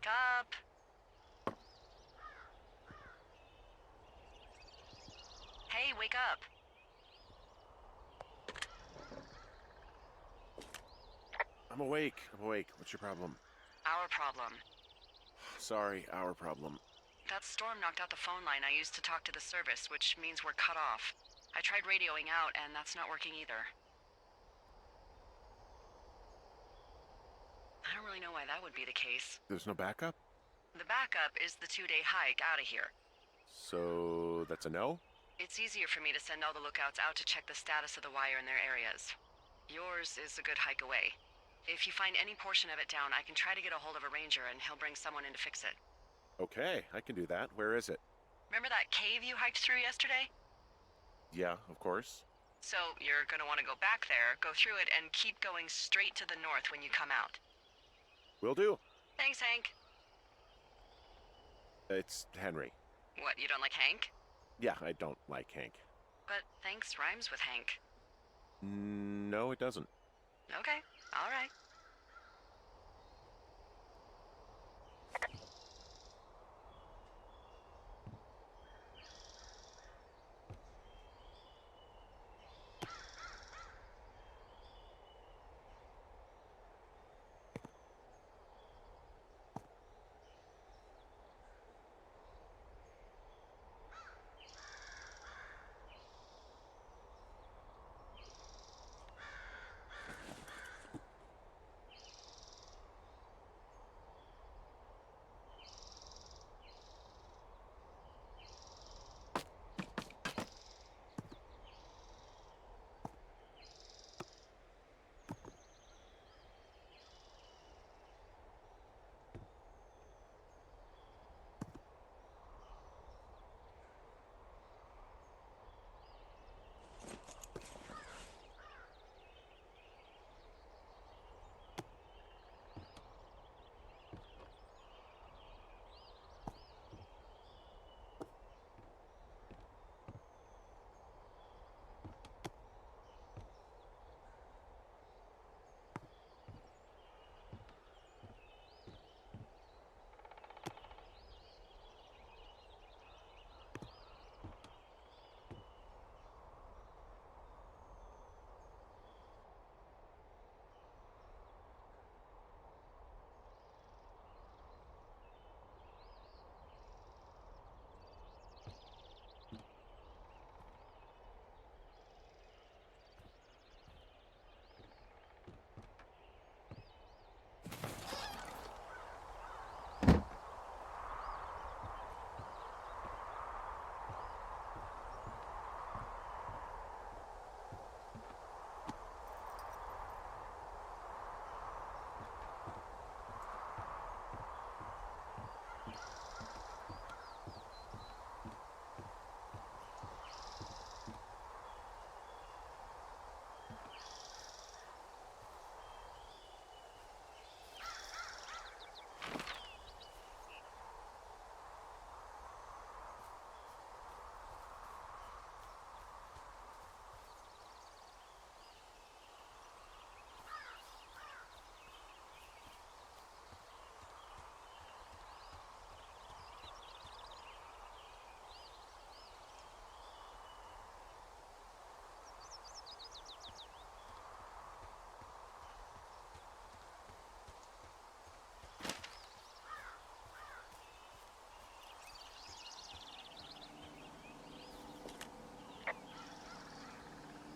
Wake up. Hey, wake up. I'm awake. What's your problem? Our problem. Sorry, our problem. That storm knocked out the phone line I used to talk to the service, which means we're cut off. I tried radioing out, and that's not working either. I don't really know why that would be the case. There's no backup? The backup is the 2-day hike out of here. So that's a no? It's easier for me to send all the lookouts out to check the status of the wire in their areas. Yours is a good hike away. If you find any portion of it down, I can try to get a hold of a ranger and he'll bring someone in to fix it. Okay, I can do that. Where is it? Remember that cave you hiked through yesterday? Yeah, of course. So you're gonna want to go back there, go through it, and keep going straight to the north when you come out. Will do. Thanks, Hank. It's Henry. What, you don't like Hank? Yeah, I don't like Hank. But thanks rhymes with Hank. No, it doesn't. Okay, all right.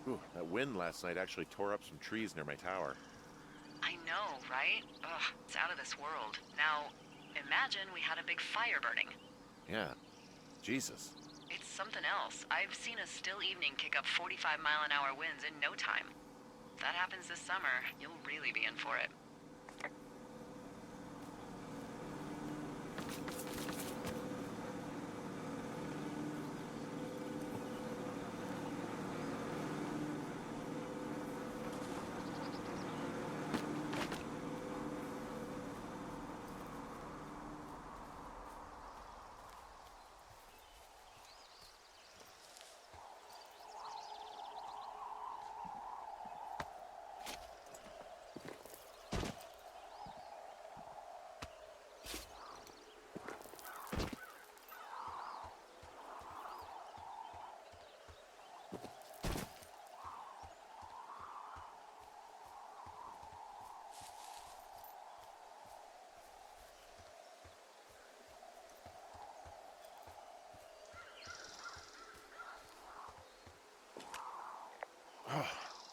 Ooh, that wind last night actually tore up some trees near my tower. I know, right? Ugh, it's out of this world. Now, imagine we had a big fire burning. Yeah. Jesus. It's something else. I've seen a still evening kick up 45-mile-an-hour winds in no time. If that happens this summer, you'll really be in for it.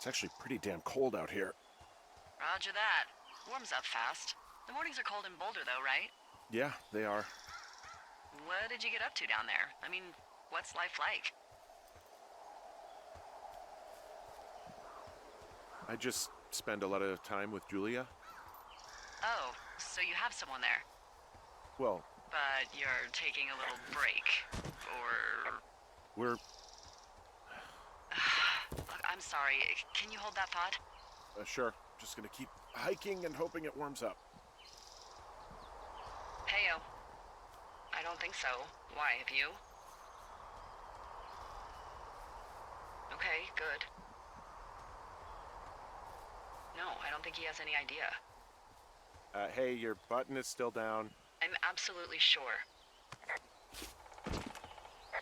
It's actually pretty damn cold out here. Roger that. Warms up fast. The mornings are cold in Boulder, though, right? Yeah, they are. What did you get up to down there? I mean, what's life like? I just spend a lot of time with Julia. Oh, so you have someone there. Well, But you're taking a little break. Or... we're... Look, I'm sorry. Can you hold that thought? Sure. Just gonna keep hiking and hoping it warms up. Heyo. I don't think so. Why, have you? Okay, good. No, I don't think he has any idea. Hey, your button is still down. I'm absolutely sure.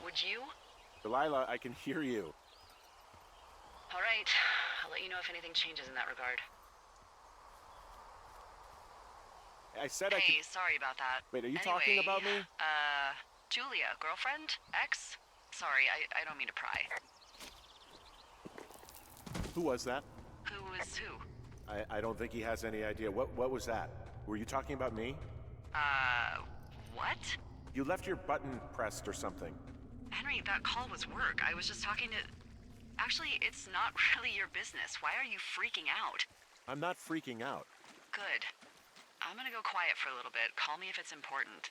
Would you? Delilah, I can hear you. All right. I'll let you know if anything changes in that regard. I said I Hey, could... sorry about that. Wait, are you talking about me? Julia, girlfriend? Ex? Sorry, I don't mean to pry. Who was that? Who is who? I don't think he has any idea. What was that? Were you talking about me? What? You left your button pressed or something. Henry, that call was work. I was just talking to... Actually, it's not really your business. Why are you freaking out? I'm not freaking out. Good. I'm gonna go quiet for a little bit. Call me if it's important.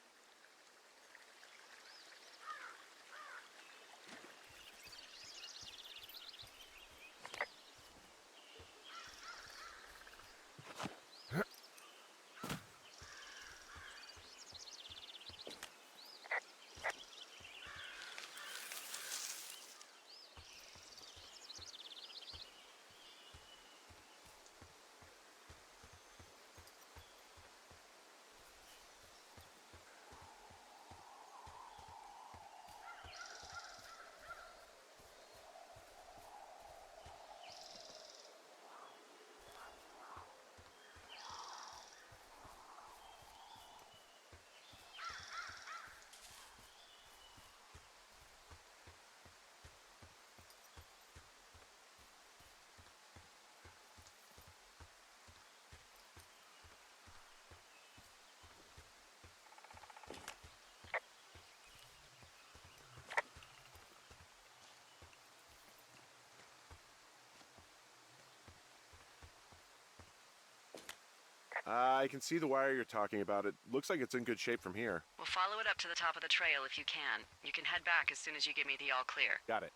I can see the wire you're talking about. It looks like it's in good shape from here. We'll follow it up to the top of the trail if you can. You can head back as soon as you give me the all clear. Got it.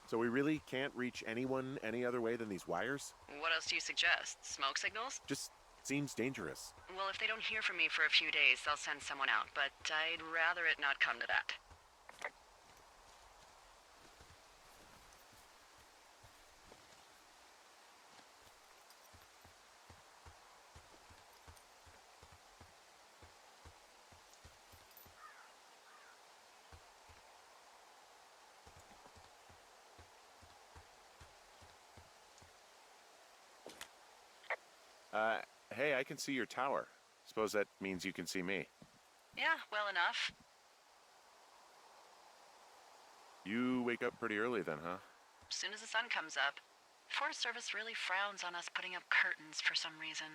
So we really can't reach anyone any other way than these wires? What else do you suggest? Smoke signals? Just seems dangerous. Well, if they don't hear from me for a few days, they'll send someone out, but I'd rather it not come to that. Hey, I can see your tower. Suppose that means you can see me. Yeah, well enough. You wake up pretty early then, huh? As soon as the sun comes up. Forest Service really frowns on us putting up curtains for some reason.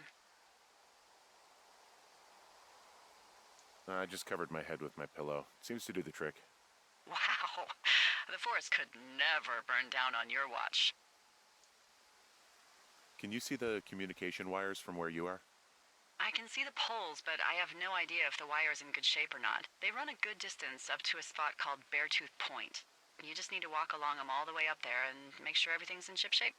I just covered my head with my pillow. Seems to do the trick. Wow. The forest could never burn down on your watch. Can you see the communication wires from where you are? I can see the poles, but I have no idea if the wire's in good shape or not. They run a good distance up to a spot called Beartooth Point. You just need to walk along them all the way up there and make sure everything's in ship shape.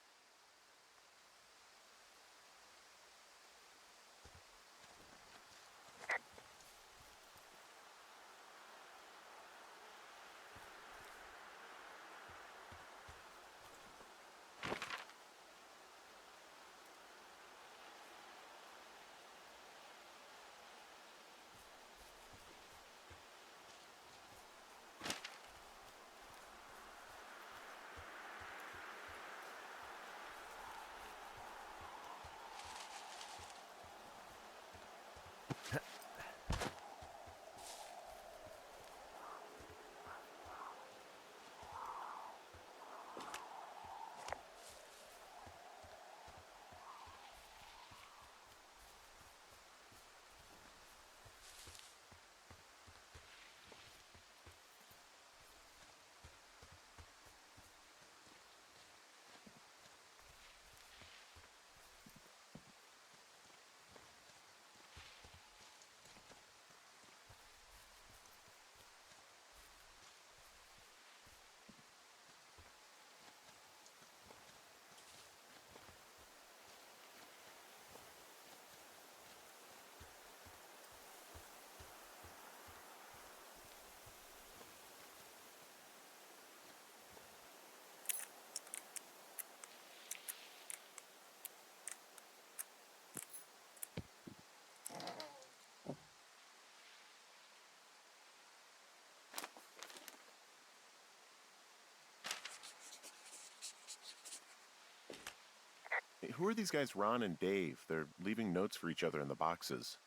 who are these guys, Ron and Dave? They're leaving notes for each other in the boxes.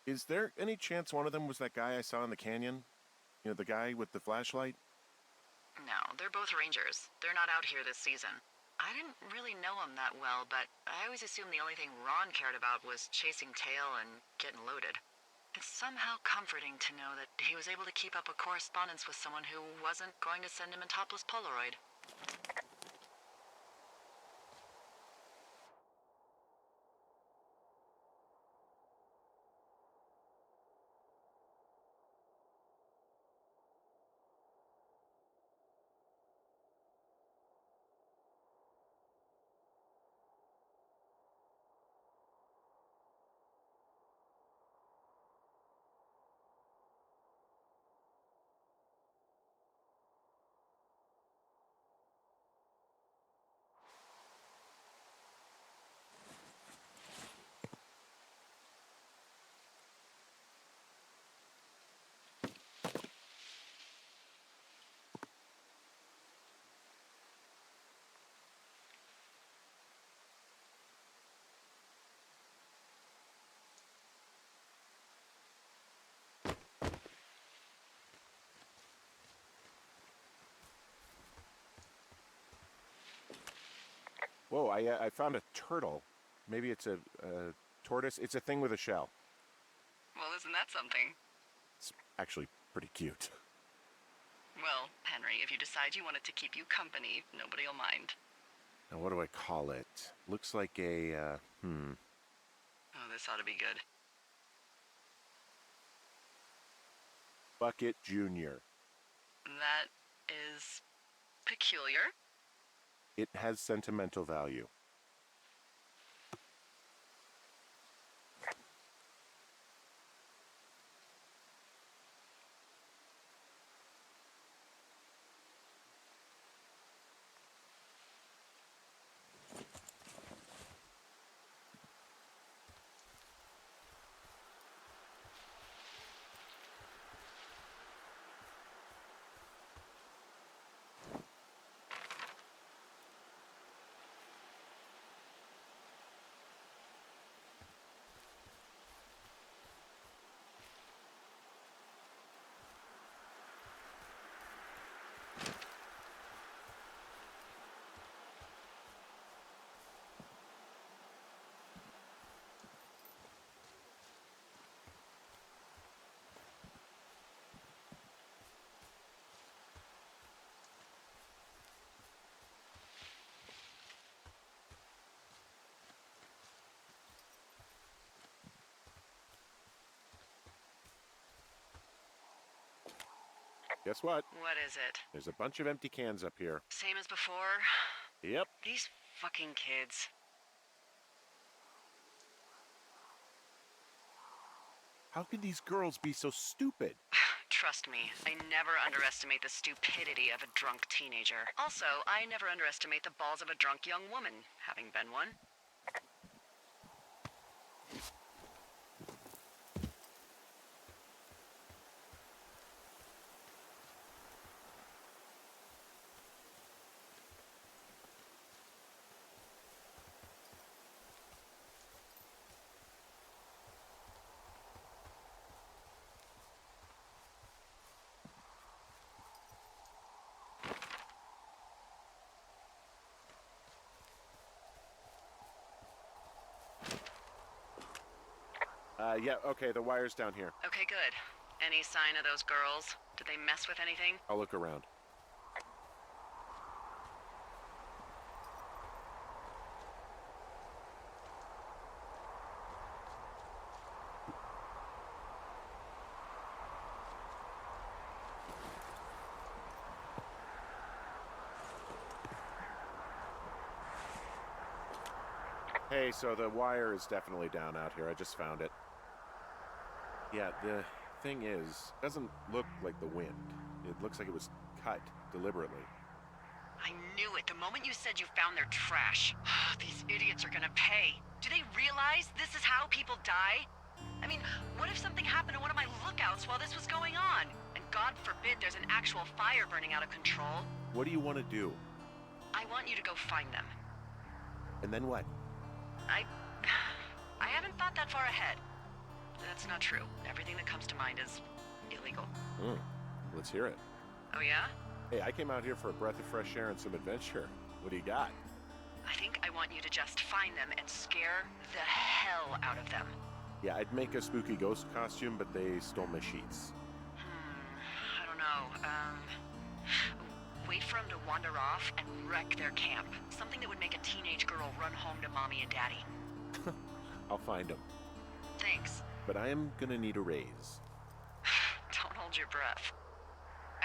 Is there any chance one of them was that guy I saw in the canyon? You know, the guy with the flashlight? No, they're both rangers. They're not out here this season. I didn't really know him that well, but I always assumed the only thing Ron cared about was chasing tail and getting loaded. It's somehow comforting to know that he was able to keep up a correspondence with someone who wasn't going to send him a topless Polaroid. Whoa, I found a turtle. Maybe it's a tortoise. It's a thing with a shell. Well, isn't that something? It's actually pretty cute. Well, Henry, if you decide you want it to keep you company, nobody'll mind. Now, what do I call it? Looks like a, Oh, this ought to be good. Bucket Junior. That is peculiar. It has sentimental value. Guess what? What is it? There's a bunch of empty cans up here. Same as before? Yep. These fucking kids. How could these girls be so stupid? Trust me, I never underestimate the stupidity of a drunk teenager. Also, I never underestimate the balls of a drunk young woman, having been one. Yeah, okay, the wire's down here. Okay, good. Any sign of those girls? Did they mess with anything? I'll look around. Hey, so the wire is definitely down out here. I just found it. Yeah, the thing is, it doesn't look like the wind. It looks like it was cut deliberately. I knew it the moment you said you found their trash. These idiots are gonna pay. Do they realize this is how people die? I mean, what if something happened to one of my lookouts while this was going on? And God forbid there's an actual fire burning out of control. What do you want to do? I want you to go find them. And then what? I... I haven't thought that far ahead. That's not true. Everything that comes to mind is illegal. Let's hear it. Oh yeah? Hey, I came out here for a breath of fresh air and some adventure. What do you got? I think I want you to just find them and scare the hell out of them. Yeah, I'd make a spooky ghost costume, but they stole my sheets. I don't know. Wait for them to wander off and wreck their camp. Something that would make a teenage girl run home to mommy and daddy. I'll find them. Thanks. But I am gonna need a raise. Don't hold your breath.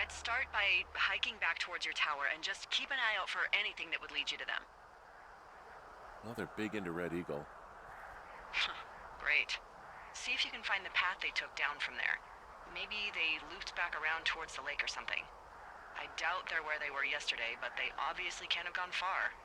I'd start by hiking back towards your tower and just keep an eye out for anything that would lead you to them. Well, they're big into Red Eagle. Great. See if you can find the path they took down from there. Maybe they looped back around towards the lake or something. I doubt they're where they were yesterday, but they obviously can't have gone far.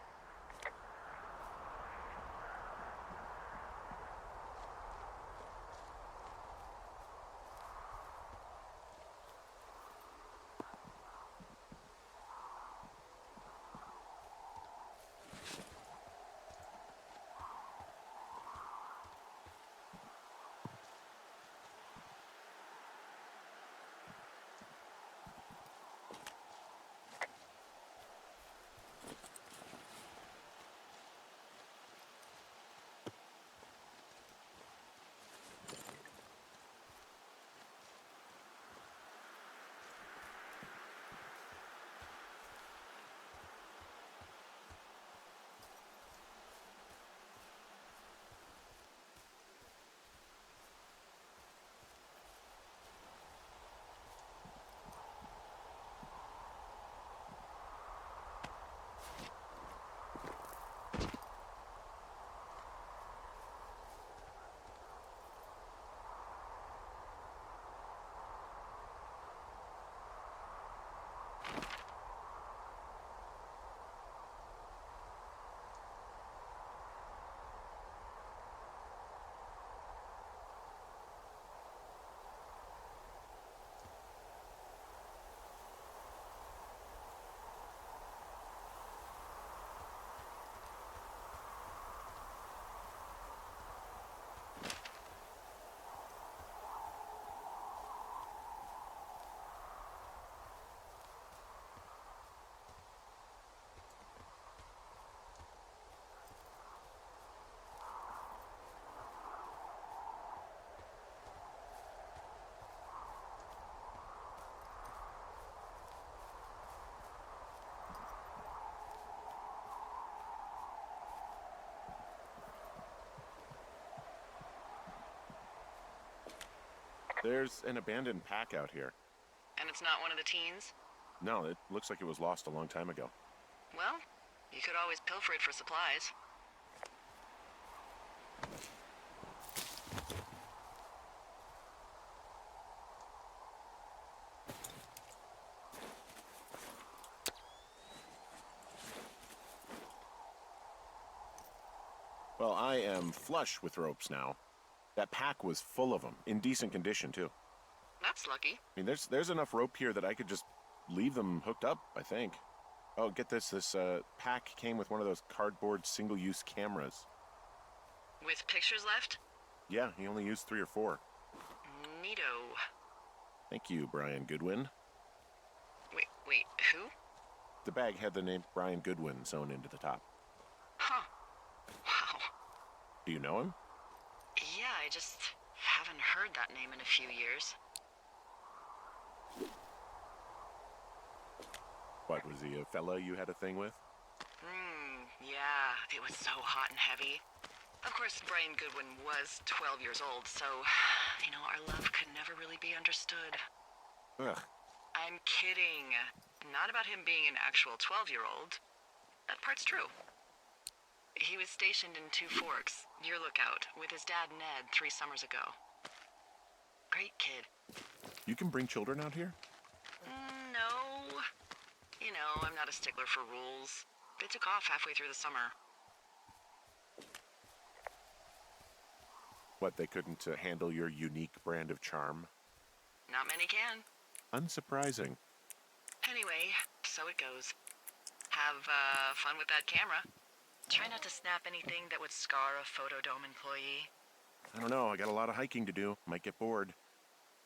There's an abandoned pack out here. And it's not one of the teens? No, it looks like it was lost a long time ago. Well, you could always pilfer it for supplies. Well, I am flush with ropes now. That pack was full of them, in decent condition, too. That's lucky. I mean, there's enough rope here that I could just leave them hooked up, I think. Oh, get this. This pack came with one of those cardboard single-use cameras. With pictures left? Yeah, he only used 3 or 4. Neato. Thank you, Brian Goodwin. Wait, who? The bag had the name Brian Goodwin sewn into the top. Huh. Wow. Do you know him? Yeah, I just haven't heard that name in a few years. What, was he a fella you had a thing with? Yeah, it was so hot and heavy. Of course, Brian Goodwin was 12 years old, so, our love could never really be understood. Ugh. I'm kidding. Not about him being an actual 12-year-old. That part's true. He was stationed in Two Forks, your lookout, with his dad Ned 3 summers ago. Great kid. You can bring children out here? No. I'm not a stickler for rules. They took off halfway through the summer. What, they couldn't handle your unique brand of charm? Not many can. Unsurprising. Anyway, so it goes. Have fun with that camera. Try not to snap anything that would scar a Photodome employee. I don't know, I got a lot of hiking to do. Might get bored.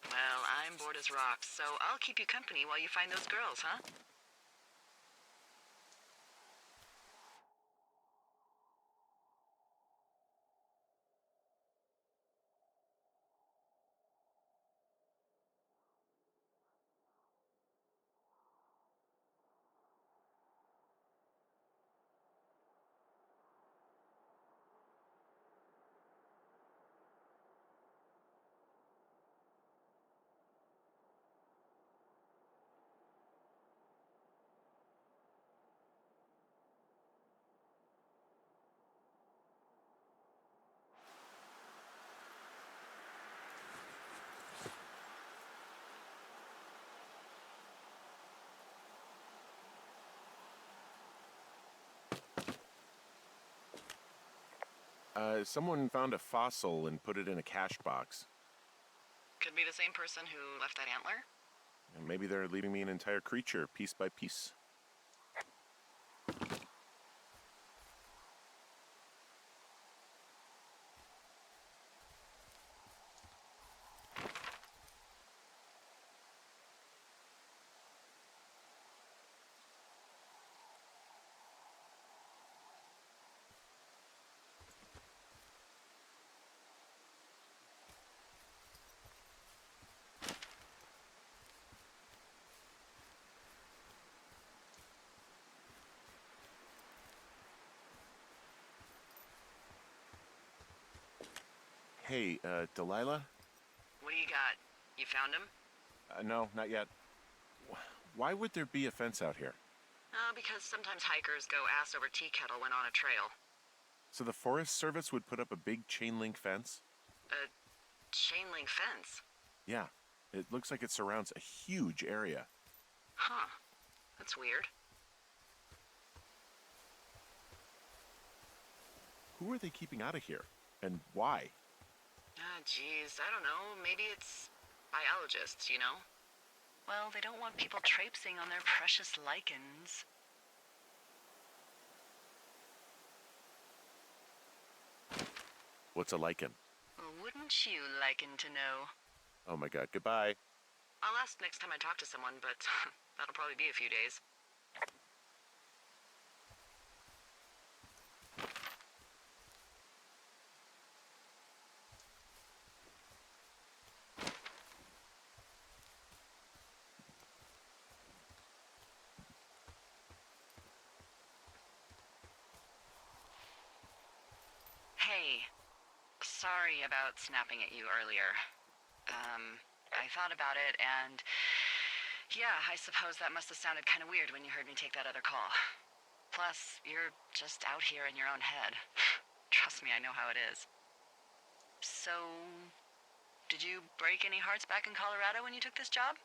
Well, I'm bored as rocks, so I'll keep you company while you find those girls, huh? Someone found a fossil and put it in a cash box. Could be the same person who left that antler. And maybe they're leaving me an entire creature, piece by piece. Hey, Delilah? What do you got? You found him? No, not yet. Why would there be a fence out here? Because sometimes hikers go ass over tea kettle when on a trail. So the Forest Service would put up a big chain link fence? A chain link fence? Yeah, it looks like it surrounds a huge area. Huh. That's weird. Who are they keeping out of here? And why? Geez, I don't know. Maybe it's biologists, you know? Well, they don't want people traipsing on their precious lichens. What's a lichen? Wouldn't you liken to know? Oh my god, goodbye. I'll ask next time I talk to someone, but that'll probably be a few days. Hey, sorry about snapping at you earlier. I thought about it, and yeah, I suppose that must have sounded kind of weird when you heard me take that other call. Plus, you're just out here in your own head. Trust me, I know how it is. So, did you break any hearts back in Colorado when you took this job?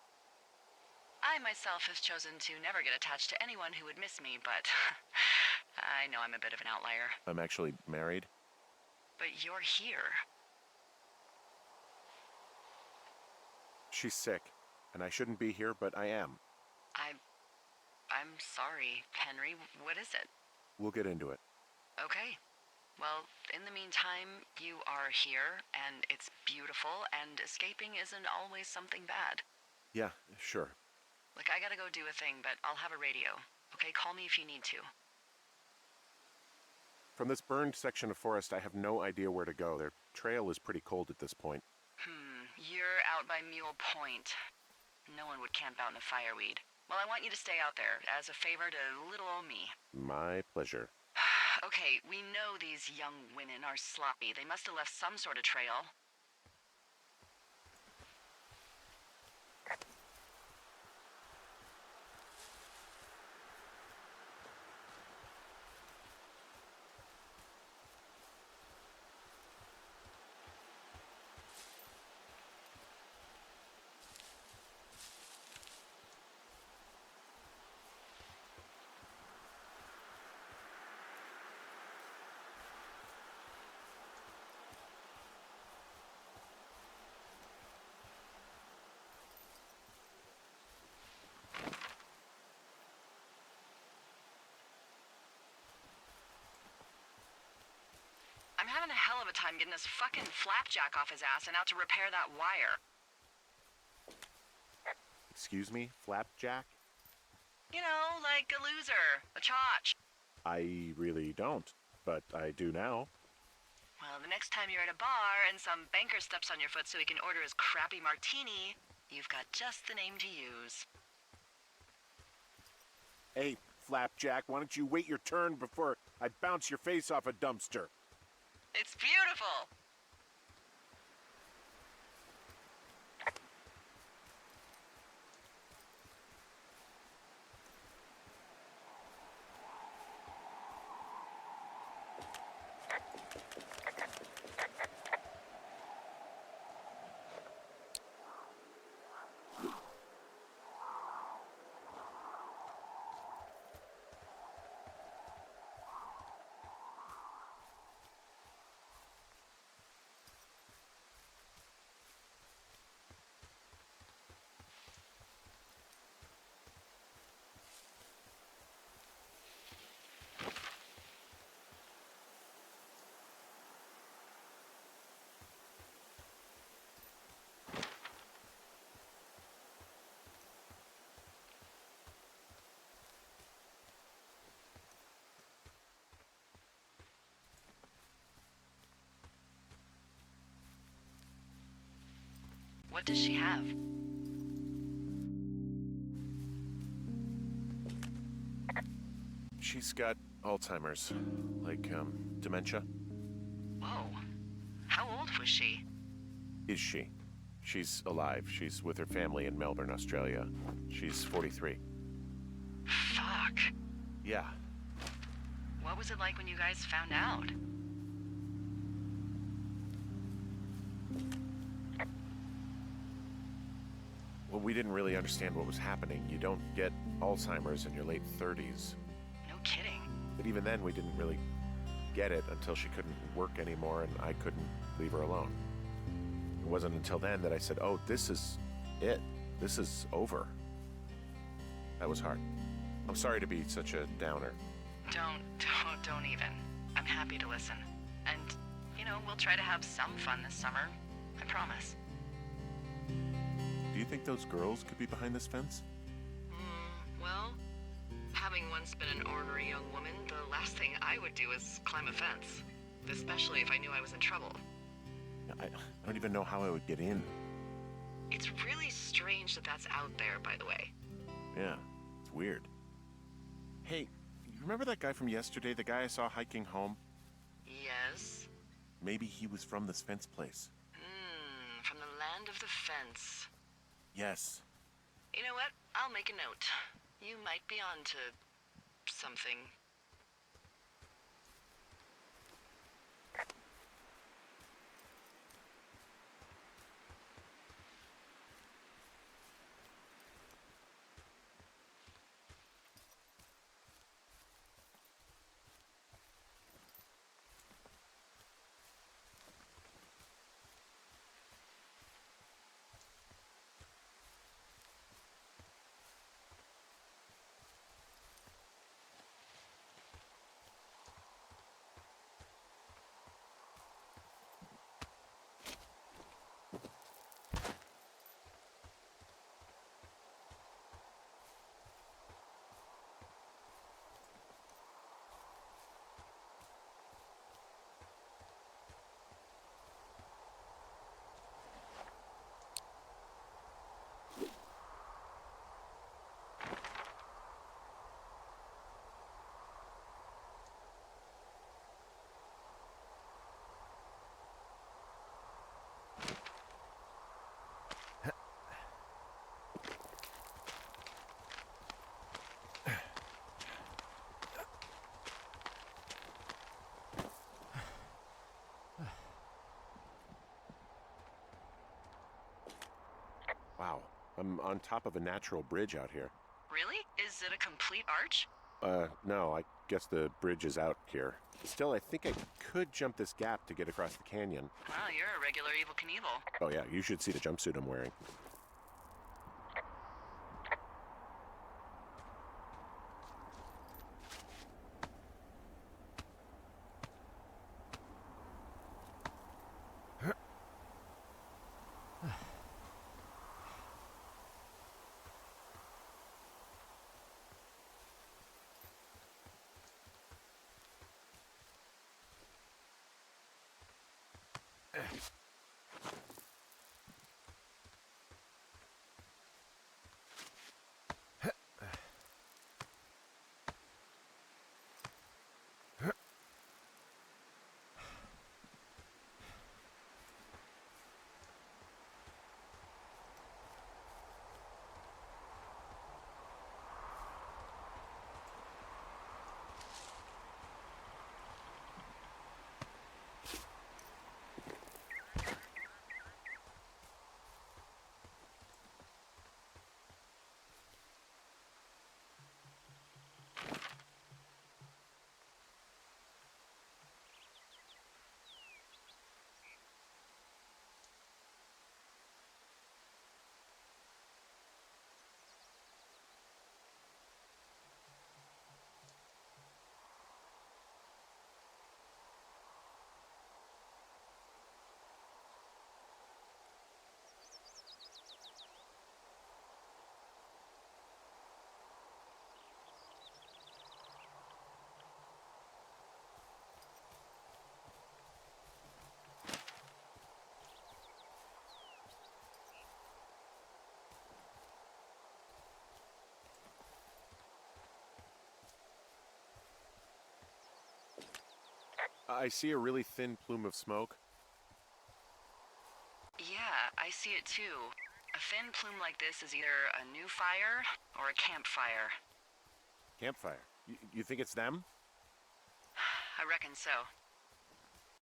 I myself have chosen to never get attached to anyone who would miss me, but I know I'm a bit of an outlier. I'm actually married. But you're here. She's sick, and I shouldn't be here, but I am. I'm sorry, Henry. What is it? We'll get into it. Okay. Well, in the meantime, you are here, and it's beautiful, and escaping isn't always something bad. Yeah, sure. Look, I gotta go do a thing, but I'll have a radio. Okay, call me if you need to. From this burned section of forest, I have no idea where to go. Their trail is pretty cold at this point. You're out by Mule Point. No one would camp out in a fireweed. Well, I want you to stay out there, as a favor to little old me. My pleasure. Okay, we know these young women are sloppy. They must have left some sort of trail. I'm having a hell of a time getting this fucking flapjack off his ass and out to repair that wire. Excuse me, flapjack? You know, like a loser, a chotch. I really don't, but I do now. Well, the next time you're at a bar and some banker steps on your foot so he can order his crappy martini, you've got just the name to use. Hey, flapjack, why don't you wait your turn before I bounce your face off a dumpster? It's beautiful. What does she have? She's got Alzheimer's, like, dementia. Whoa. How old was she? Is she? She's alive. She's with her family in Melbourne, Australia. She's 43. Fuck. Yeah. What was it like when you guys found out? Well, we didn't really understand what was happening. You don't get Alzheimer's in your late 30s. No kidding. But even then, we didn't really get it until she couldn't work anymore and I couldn't leave her alone. It wasn't until then that I said, oh, this is it. This is over. That was hard. I'm sorry to be such a downer. Don't even. I'm happy to listen. And, you know, we'll try to have some fun this summer. I promise. Do you think those girls could be behind this fence? Well, having once been an ornery young woman, the last thing I would do is climb a fence. Especially if I knew I was in trouble. I don't even know how I would get in. It's really strange that that's out there, by the way. Yeah, it's weird. Hey, you remember that guy from yesterday, the guy I saw hiking home? Yes? Maybe he was from this fence place. From the land of the fence. Yes. You know what? I'll make a note. You might be on to something. Wow, I'm on top of a natural bridge out here. Really? Is it a complete arch? No, I guess the bridge is out here. Still, I think I could jump this gap to get across the canyon. Wow, you're a regular Evel Knievel. Oh yeah, you should see the jumpsuit I'm wearing. I see a really thin plume of smoke. Yeah, I see it too. A thin plume like this is either a new fire or a campfire. Campfire. You think it's them? I reckon so.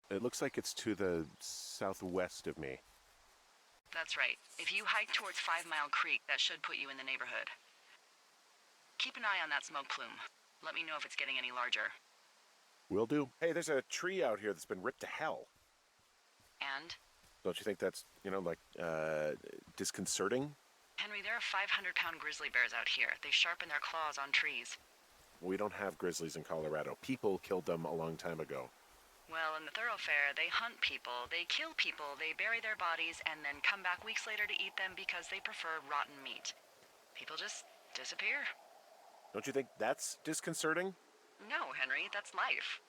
It looks like it's to the southwest of me. That's right. If you hike towards 5 Mile Creek, that should put you in the neighborhood. Keep an eye on that smoke plume. Let me know if it's getting any larger. Will do. Hey, there's a tree out here that's been ripped to hell. And? Don't you think that's, disconcerting? Henry, there are 500-pound grizzly bears out here. They sharpen their claws on trees. We don't have grizzlies in Colorado. People killed them a long time ago. Well, in the thoroughfare, they hunt people, they kill people, they bury their bodies, and then come back weeks later to eat them because they prefer rotten meat. People just disappear. Don't you think that's disconcerting? No, Henry, that's life.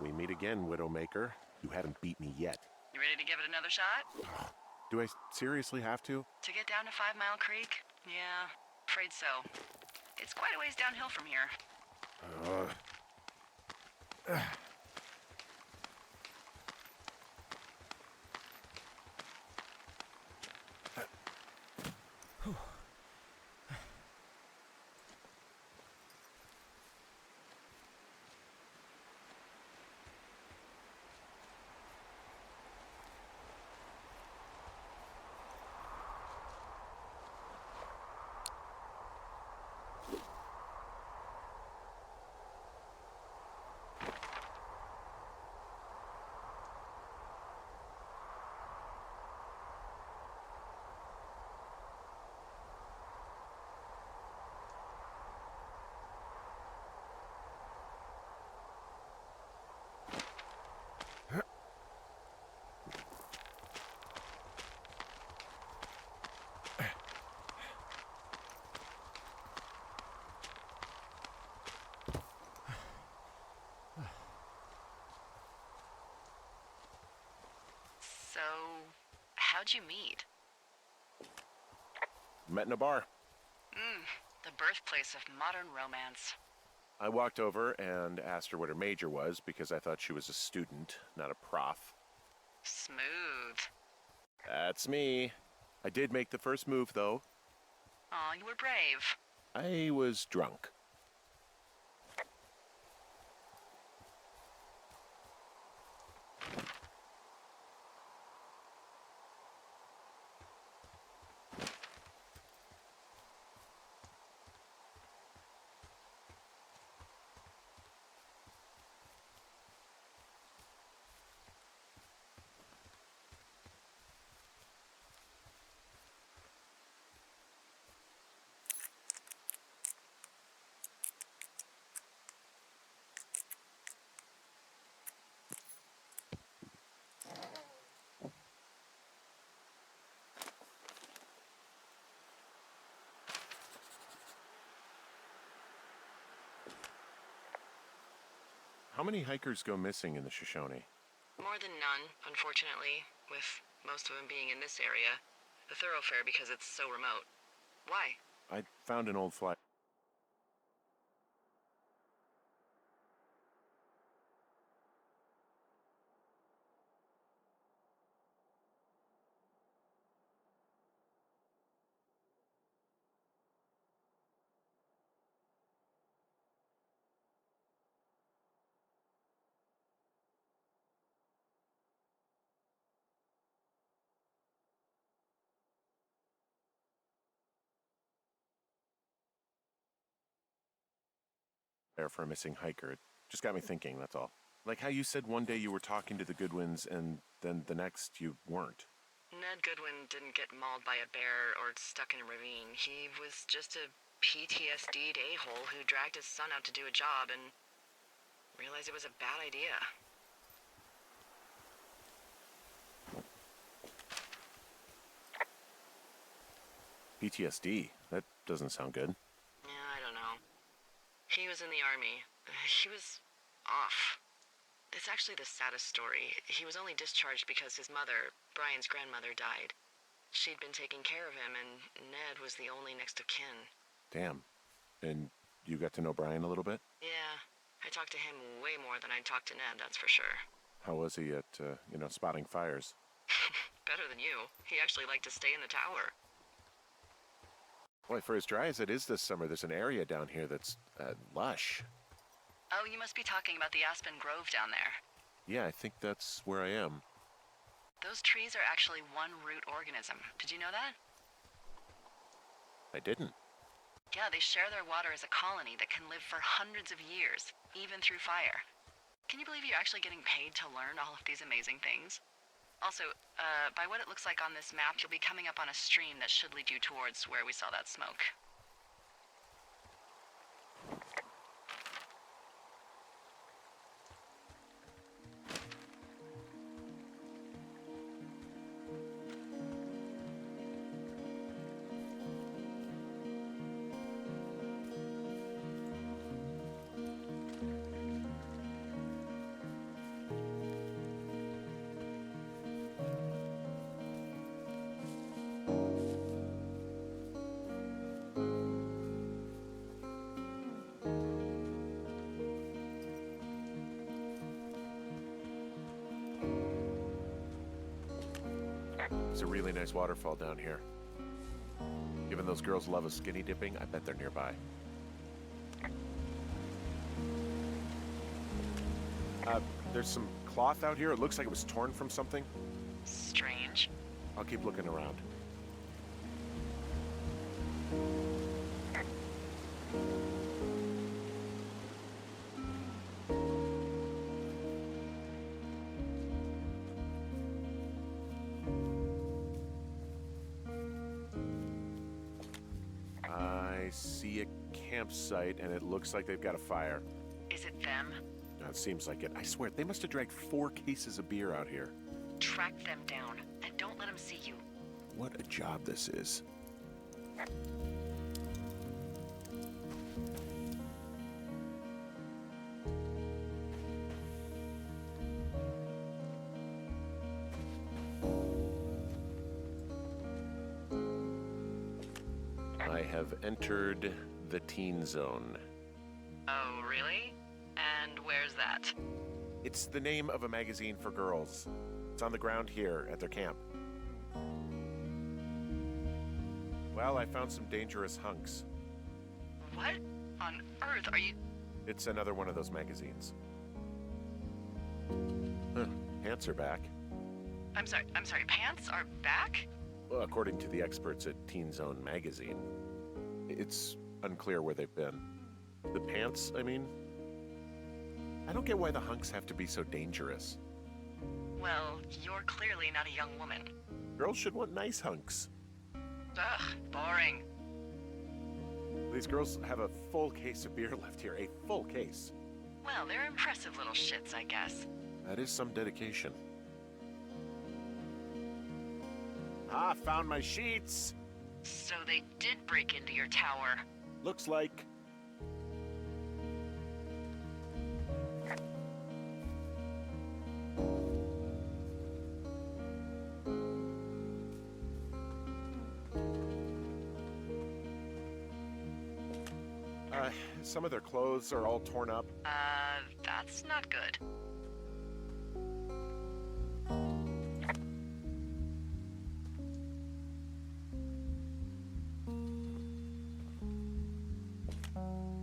We meet again, Widowmaker. You haven't beat me yet. You ready to give it another shot? Do I seriously have to? To get down to 5 Mile Creek? Yeah, afraid so. It's quite a ways downhill from here. So, how'd you meet? Met in a bar. The birthplace of modern romance. I walked over and asked her what her major was because I thought she was a student, not a prof. Smooth. That's me. I did make the first move, though. Aw, you were brave. I was drunk. How many hikers go missing in the Shoshone? More than none, unfortunately, with most of them being in this area. The thoroughfare because it's so remote. Why? I found an old fly. There for a missing hiker. It just got me thinking, that's all. Like how you said one day you were talking to the Goodwins and then the next you weren't. Ned Goodwin didn't get mauled by a bear or stuck in a ravine. He was just a PTSD'd a-hole who dragged his son out to do a job and realized it was a bad idea. PTSD? That doesn't sound good. Yeah, I don't know. He was in the army. He was off. It's actually the saddest story. He was only discharged because his mother, Brian's grandmother, died. She'd been taking care of him, and Ned was the only next of kin. Damn. And you got to know Brian a little bit? Yeah, I talked to him way more than I'd talked to Ned, that's for sure. How was he at, spotting fires? Better than you. He actually liked to stay in the tower. Boy, for as dry as it is this summer, there's an area down here that's lush. Oh, you must be talking about the Aspen Grove down there. Yeah, I think that's where I am. Those trees are actually one root organism. Did you know that? I didn't. Yeah, they share their water as a colony that can live for hundreds of years, even through fire. Can you believe you're actually getting paid to learn all of these amazing things? Also, by what it looks like on this map, you'll be coming up on a stream that should lead you towards where we saw that smoke. There's a really nice waterfall down here. Given those girls love a skinny dipping, I bet they're nearby. There's some cloth out here. It looks like it was torn from something. Strange. I'll keep looking around. I see a campsite, and it looks like they've got a fire. Is it them? No, it seems like it. I swear, they must have dragged 4 cases of beer out here. Track them down, and don't let them see you. What a job this is. I have entered the teen zone. Oh, really? And where's that? It's the name of a magazine for girls. It's on the ground here at their camp. Well, I found some dangerous hunks. What on earth are you... It's another one of those magazines. Huh, pants are back. I'm sorry, pants are back? Well, according to the experts at Teen Zone magazine. It's unclear where they've been. The pants, I mean? I don't get why the hunks have to be so dangerous. Well, you're clearly not a young woman. Girls should want nice hunks. Ugh, boring. These girls have a full case of beer left here, a full case. Well, they're impressive little shits, I guess. That is some dedication. Ah, found my sheets! So they did break into your tower. Looks like... some of their clothes are all torn up. That's not good.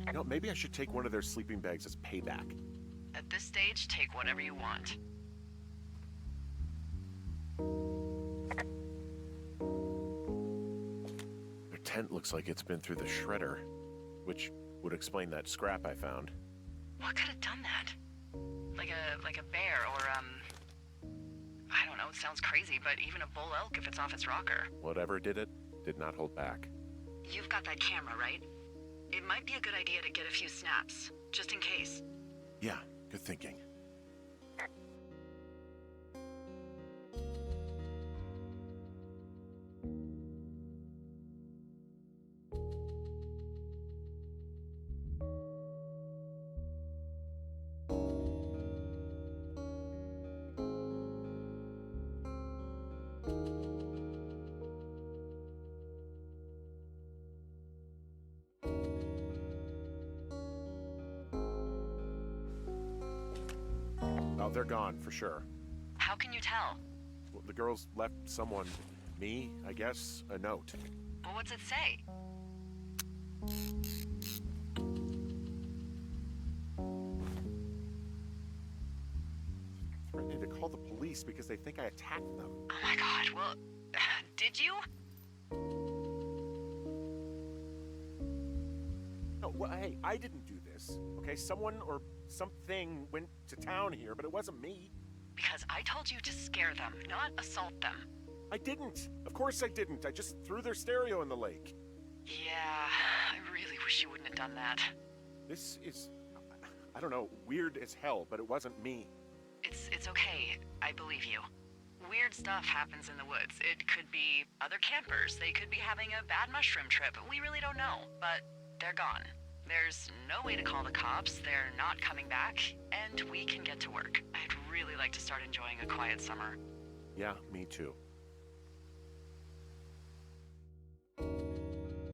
You know, maybe I should take one of their sleeping bags as payback. At this stage, take whatever you want. Their tent looks like it's been through the shredder, which would explain that scrap I found. What could have done that? Like a bear or, I don't know, it sounds crazy, but even a bull elk if it's off its rocker. Whatever did it, did not hold back. You've got that camera, right? It might be a good idea to get a few snaps, just in case. Yeah, good thinking. Oh, they're gone, for sure. How can you tell? Well, the girls left someone, me, I guess, a note. Well, what's it say? Threatening to call the police because they think I attacked them. Oh my god, well, did you? No, well, hey, I didn't do this, okay? Someone or something went to town here, but it wasn't me. Because I told you to scare them, not assault them. I didn't. Of course I didn't. I just threw their stereo in the lake. Yeah, I really wish you wouldn't have done that. This is, I don't know, weird as hell, but it wasn't me. It's okay. I believe you. Weird stuff happens in the woods. It could be other campers. They could be having a bad mushroom trip. We really don't know, but they're gone. There's no way to call the cops. They're not coming back, and we can get to work. I'd really like to start enjoying a quiet summer. Yeah, me too.